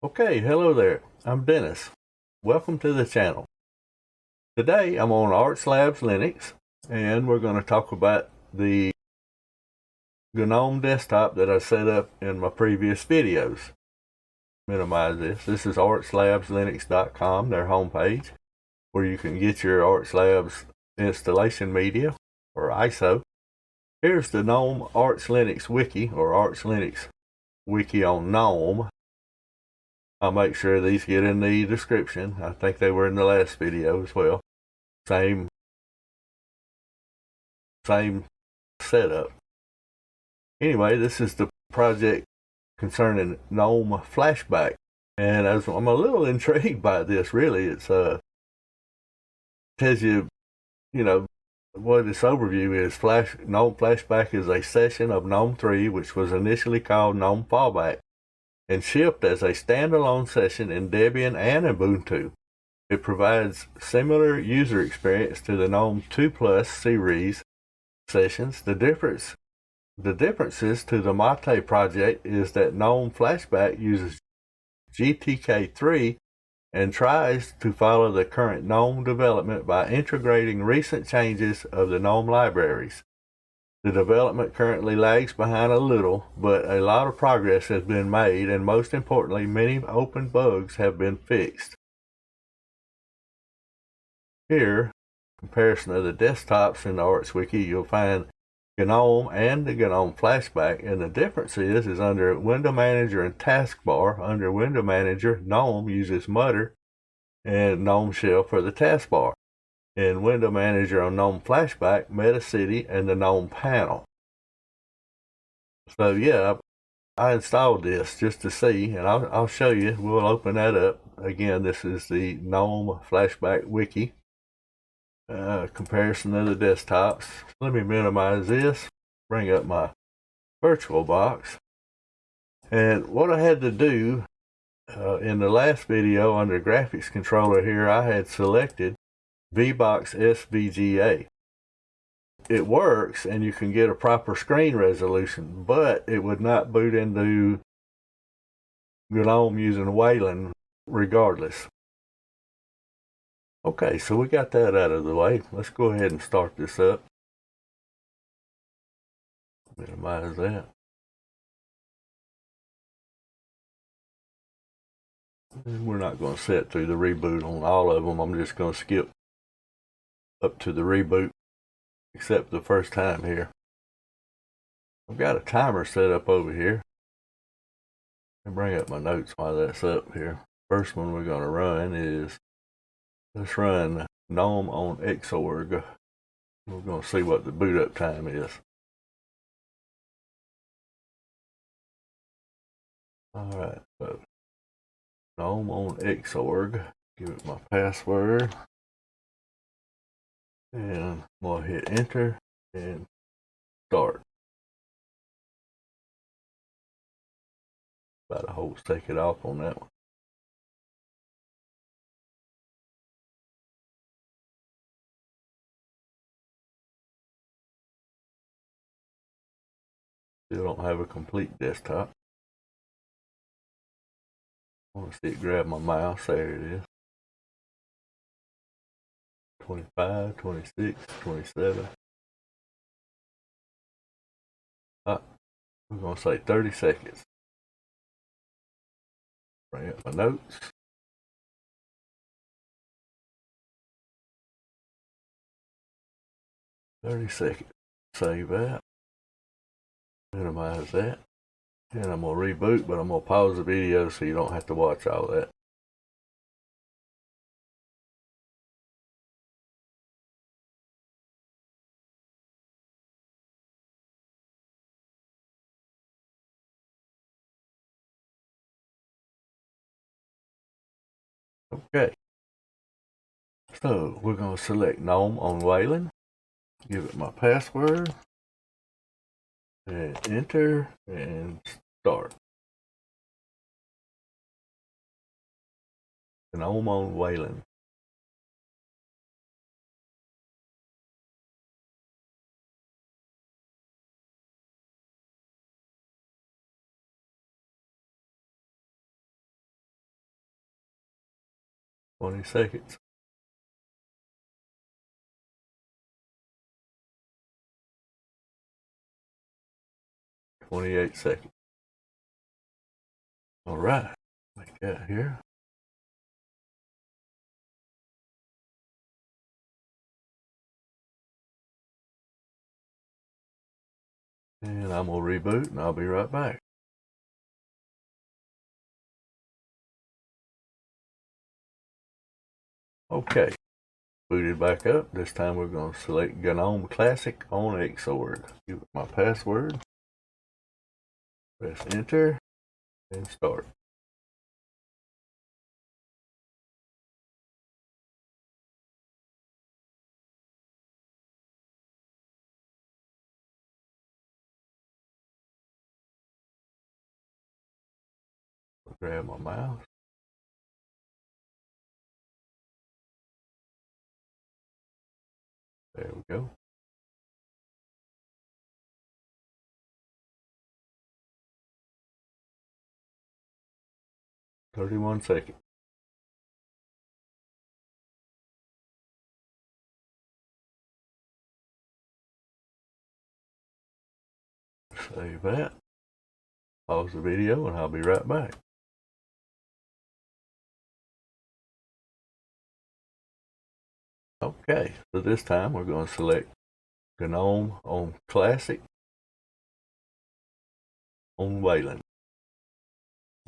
Okay, hello there. I'm Dennis. Welcome to the channel. Today I'm on ArchLabs Linux and we're going to talk about the GNOME desktop that I set up in my previous videos. Minimize this. This is archlabslinux.com, their homepage, where you can get your ArchLabs installation media or ISO. Here's the GNOME Arch Linux wiki or Arch Linux wiki on GNOME. I'll make sure these get in the description. I think they were in the last video as well. Same setup. Anyway, this is the project concerning GNOME Flashback. And I'm a little intrigued by this, really. It's tells you, what this overview is. GNOME Flashback is a session of GNOME 3, which was initially called GNOME Fallback, and shipped as a standalone session in Debian and Ubuntu. It provides similar user experience to the GNOME 2+ series sessions. The differences to the Mate project is that GNOME Flashback uses GTK3 and tries to follow the current GNOME development by integrating recent changes of the GNOME libraries. The development currently lags behind a little, but a lot of progress has been made, and most importantly, many open bugs have been fixed. Here, comparison of the desktops in the ArchWiki, you'll find GNOME and the GNOME Flashback, and the difference is under Window Manager and Taskbar. Under Window Manager, GNOME uses Mutter and GNOME Shell for the taskbar. In Window Manager on GNOME Flashback, MetaCity and the gnome-panel. So yeah, I installed this just to see, and I'll show you. We'll open that up. Again, this is the GNOME Flashback wiki. Comparison of the desktops. Let me minimize this, bring up my virtual box. And what I had to do in the last video under graphics controller here, I had selected VBox SVGA. It works and you can get a proper screen resolution, but it would not boot into GNOME using Wayland regardless. Okay, so we got that out of the way. Let's go ahead and start this up. Minimize that. And we're not going to set through the reboot on all of them. I'm just going to skip up to the reboot, except the first time here. I've got a timer set up over here. I'll bring up my notes while that's up here. First one we're going to run is, let's run GNOME on Xorg. We're going to see what the boot up time is. Alright, so GNOME on Xorg. Give it my password. And I'm going to hit enter and start. About a whole second off on that one. Still don't have a complete desktop. I want to see it grab my mouse. There it is. 25, 26, 27. We're going to say 30 seconds. Bring up my notes. "30 seconds. Save that. Minimize that. And I'm going to reboot, but I'm going to pause the video so you don't have to watch all that. Okay. So we're going to select GNOME on Wayland. Give it my password. And enter and start. GNOME on Wayland. 20 seconds. 28 seconds. All right, make that here. And I'm gonna reboot and I'll be right back. Okay, booted back up. This time we're gonna select GNOME Classic on Xorg. Give it my password. Press enter and start. Grab my mouse. There we go. "31 seconds. Save that. Pause the video and I'll be right back. Okay, so this time we're going to select GNOME on Classic on Wayland.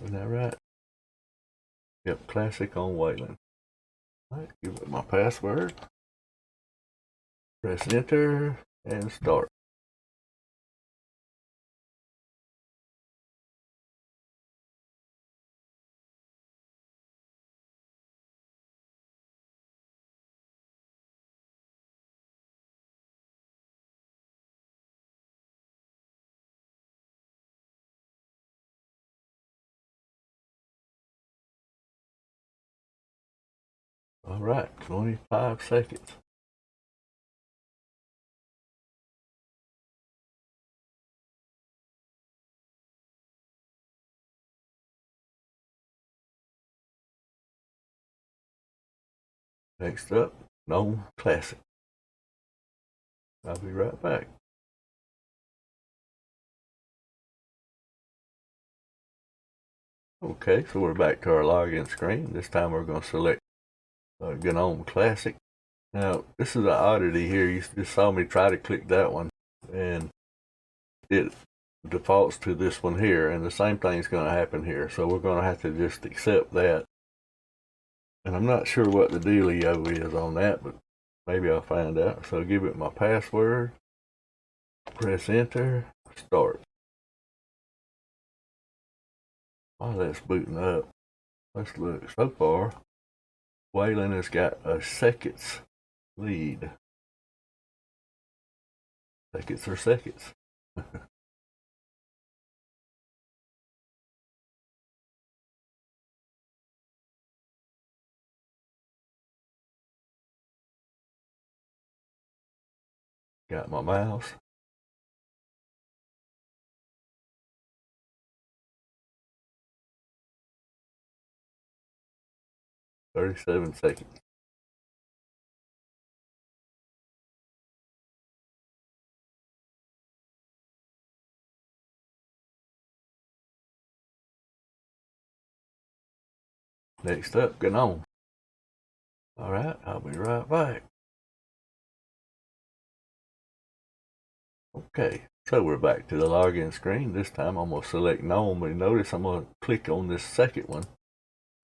Isn't that right? Yep, Classic on Wayland. All right, give it my password. Press enter and start. All right, 25 seconds. Next up, GNOME Classic. I'll be right back. Okay, so we're back to our login screen. This time we're going to select GNOME Classic. Now, this is an oddity here. You just saw me try to click that one, and it defaults to this one here, and the same thing's going to happen here. So we're going to have to just accept that. And I'm not sure what the dealio is on that, but maybe I'll find out. So give it my password, press enter, start. While that's booting up, let's look. So far, Wayland has got a seconds lead. Seconds are seconds. Got my mouse. "37 seconds. Next up, GNOME. All right, I'll be right back. Okay, so we're back to the login screen. This time I'm going to select GNOME, and notice I'm going to click on this second one.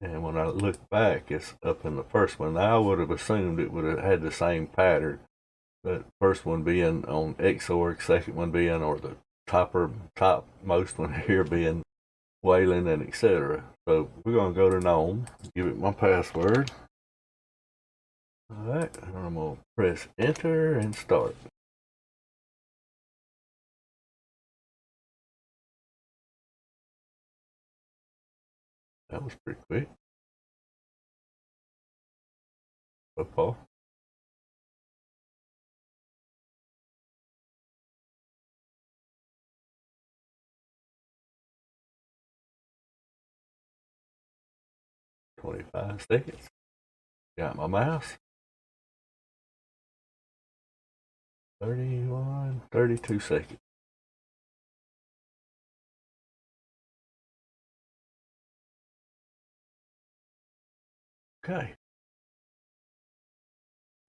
And when I look back, it's up in the first one. Now, I would have assumed it would have had the same pattern. But first one being on Xorg, second one being, or the topmost one here being Wayland, and etc. So we're going to go to GNOME, give it my password. All right, and I'm going to press enter and start. That was pretty quick. Football. "25 seconds. Got my mouse. 31, 32 seconds. Okay.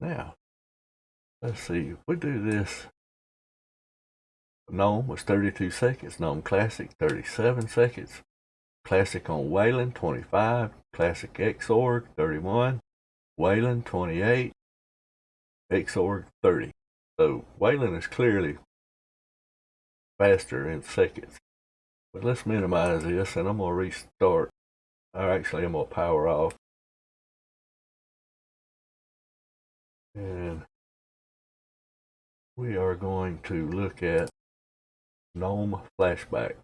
Now, let's see. If we do this, GNOME was 32 seconds. GNOME Classic, 37 seconds. Classic on Wayland, 25. Classic Xorg, 31. Wayland, 28. Xorg, 30. So Wayland is clearly faster in seconds. But let's minimize this, and I'm going to restart. Or actually, I'm going to power off. And we are going to look at GNOME Flashback.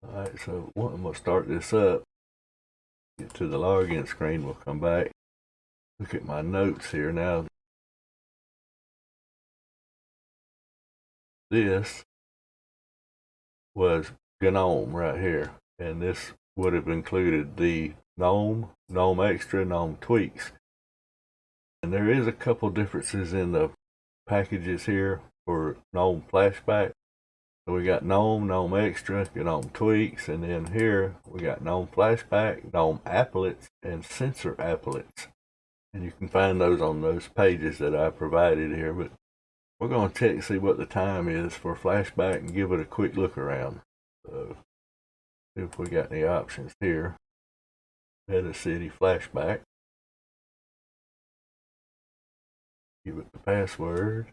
Alright, so I'm going to start this up. Get to the login screen, we'll come back. Look at my notes here now. This was GNOME right here. And this would have included the GNOME, gnome-extra, gnome-tweaks. And there is a couple differences in the packages here for GNOME Flashback. So we got GNOME, gnome-extra, gnome-tweaks, and then here we got GNOME Flashback, GNOME applets, and sensor applets. And you can find those on those pages that I provided here. But we're going to check and see what the time is for Flashback and give it a quick look around. So see if we got any options here. Meta City Flashback. Give it the password.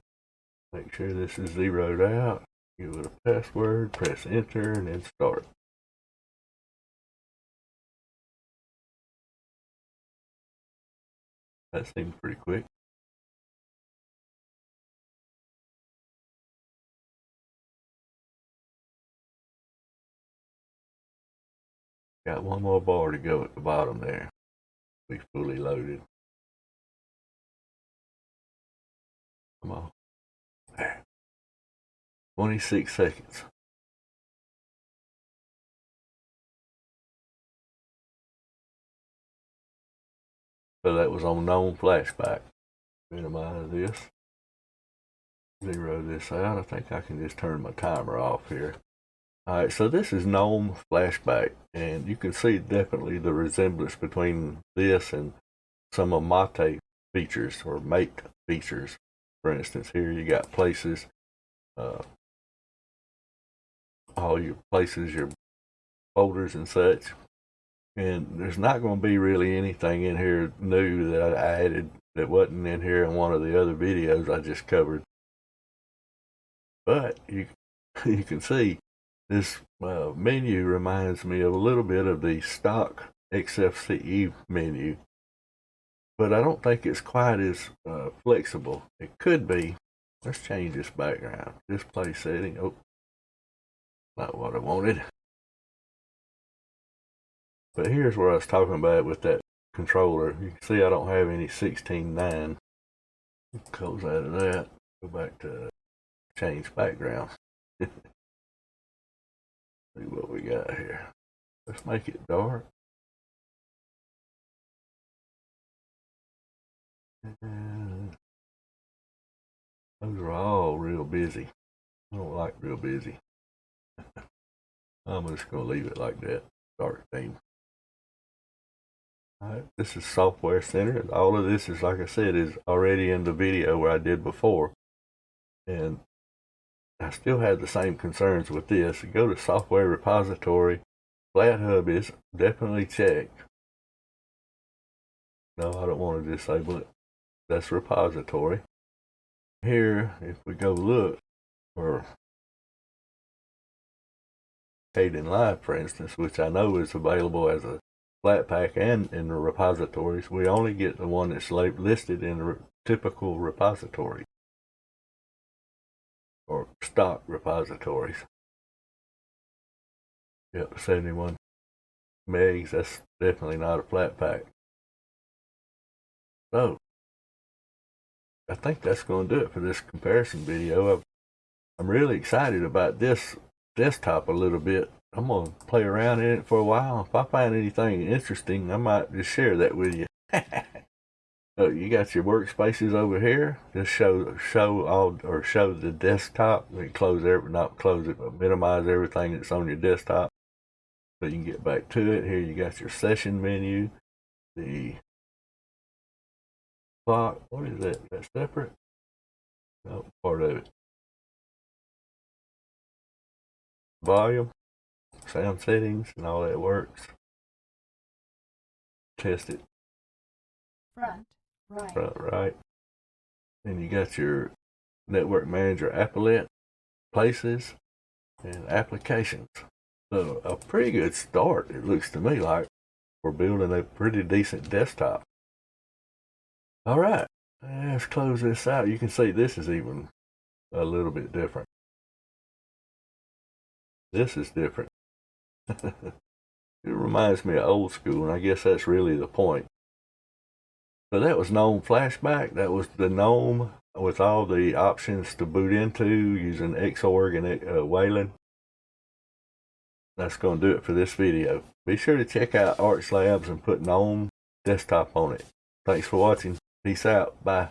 Make sure this is zeroed out. Give it a password, press enter, and then start. That seemed pretty quick. Got one more bar to go at the bottom there. Be fully loaded. Come on. There. 26 seconds. So that was on GNOME Flashback. Minimize this. Zero this out. I think I can just turn my timer off here. Alright, so this is GNOME Flashback, and you can see definitely the resemblance between this and some of Mate features, or Mate features. For instance, here you got places, all your places, your folders and such. And there's not going to be really anything in here new that I added that wasn't in here in one of the other videos I just covered. But you can see this menu reminds me of a little bit of the stock XFCE menu, but I don't think it's quite as flexible. It could be. Let's change this background. Display setting. Oh, not what I wanted. But here's where I was talking about with that controller. You can see I don't have any 16.9. Close out of that. Go back to change background. See what we got here. Let's make it dark. And those are all real busy. I don't like real busy. I'm just going to leave it like that. Dark theme. Alright, this is Software Center. All of this is, like I said, is already in the video where I did before. And I still have the same concerns with this. Go to Software Repository. FlatHub is definitely checked. No, I don't want to disable it. That's Repository. Here, if we go look for Kdenlive, for instance, which I know is available as a Flatpak and in the repositories, we only get the one that's listed in the typical repository or stock repositories. Yep, 71 megs. That's definitely not a Flatpak. So I think that's going to do it for this comparison video. I'm really excited about this desktop a little bit. I'm going to play around in it for a while. If I find anything interesting, I might just share that with you. You got your workspaces over here. Just show the desktop. You close not close it, but minimize everything that's on your desktop. So you can get back to it. Here you got your session menu. The clock. What is that? That's separate? No, part of it. Volume, sound settings, and all that works. Test it. Front right. Then you got your network manager applet, places, and applications. So a pretty good start, it looks to me like, for building a pretty decent desktop. All right, let's close this out. You can see this is even a little bit different. This is different. It reminds me of old school, and I guess that's really the point. So that was GNOME Flashback. That was the GNOME with all the options to boot into using Xorg and Wayland. That's going to do it for this video. Be sure to check out ArchLabs and put GNOME Desktop on it. Thanks for watching. Peace out. Bye.